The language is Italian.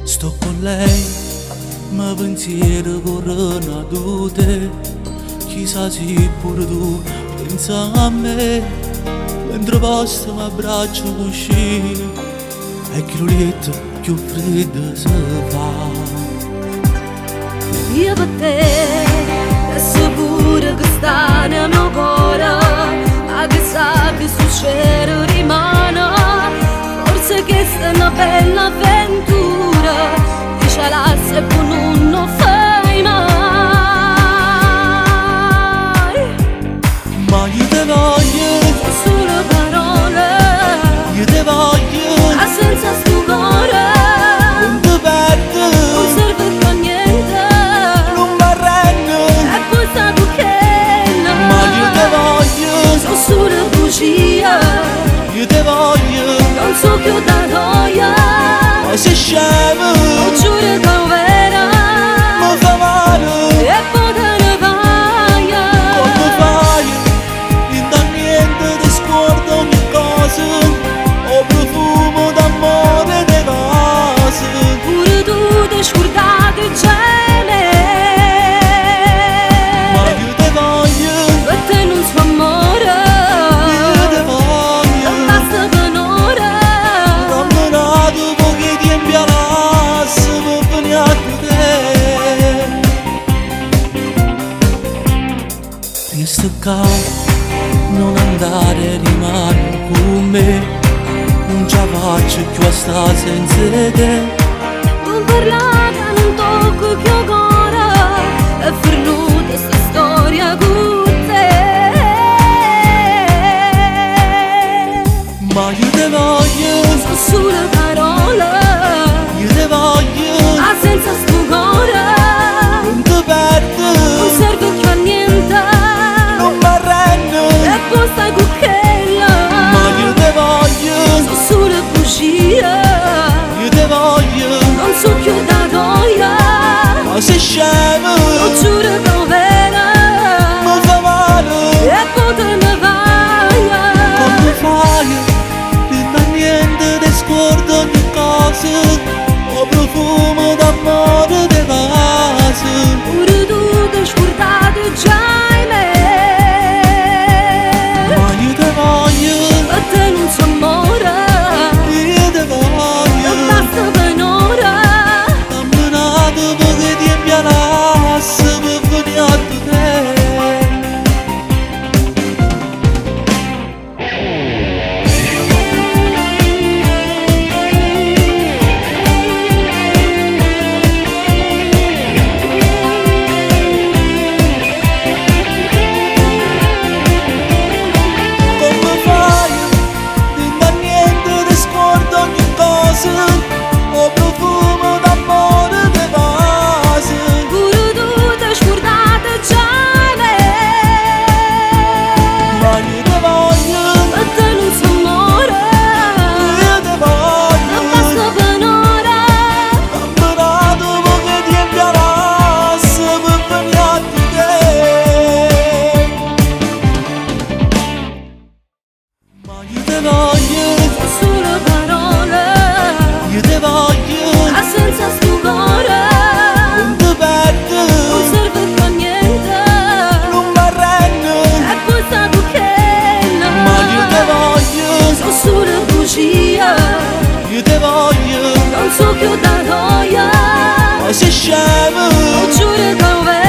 Sto con lei, ma pensiero corrono a te. Chissà se pure tu pensa a me. Mentre posto mi abbraccio cuscino e che lo letto più freddo si fa. Io per te, adesso pure che sta nel mio cuore, ma che sa che sul cielo rimane. Forse questa è una bella avventura, dicela se tu non lo fai mai. Ma io te voglio, Solo parole, io te voglio, ma senza stupore, non ti perdo, non serve più a niente, non mi arrendo. è questa tu che Ma io te voglio, sono solo bugie, io te voglio, non so più da noia, ma sei scemo, non giuro che è vera, mi fa male. e poi te ne vai. Come fai? Non da niente, ti scordo ogni cosa. Ho profumo d'amore dei vasi. Pure tu ti scordate gene, Ma io te voglio, per te non so amore, io te voglio. non basta per un'ora. Camminato pochi tempi all'asse per venire a te. Resta qua, non andare, rimani con me. Non ce la faccio più a stare senza te. Non parlate, non tocco più ancora, è venuta sta storia con te. Ma io te voglio, Sono solo parole, io te voglio, ma senza sto cuore, non ti perdo, non serve più a niente, non mi arrendo. e poi stai con quella. Ma io te voglio, Sono solo bugie, io te voglio, non so più da noia, ma sei scemo, lo giuro che è vera, mi fa male. e poi te ne vai. Come fai? Non da niente, ti scordo ogni cosa. Ho profumo d'amore dei vasi. Pure tu ti scordate già me, Ma io te voglio, per te non so amore, io te voglio. non basta per un'ora. Camminato pochi tempi all'asse per venire a te. Come fai? Non da niente, ti scordo ogni cosa. Ho profumo d'amore dei vasi. Pure tu ti scordate già me, Ma io te voglio, per te non so amore, io te non voglio. basta per un'ora. Camminato pochi tempi all'asse per venire a te. Ma io te voglio, Solo parole, io te voglio, ma senza sto cuore, non ti perdo, non serve più a niente, non mi arrendo. e poi stai con quella. Ma io te voglio, Sono solo bugie, io te voglio, non so più da noia, ma sei scemo, lo giuro che è vera.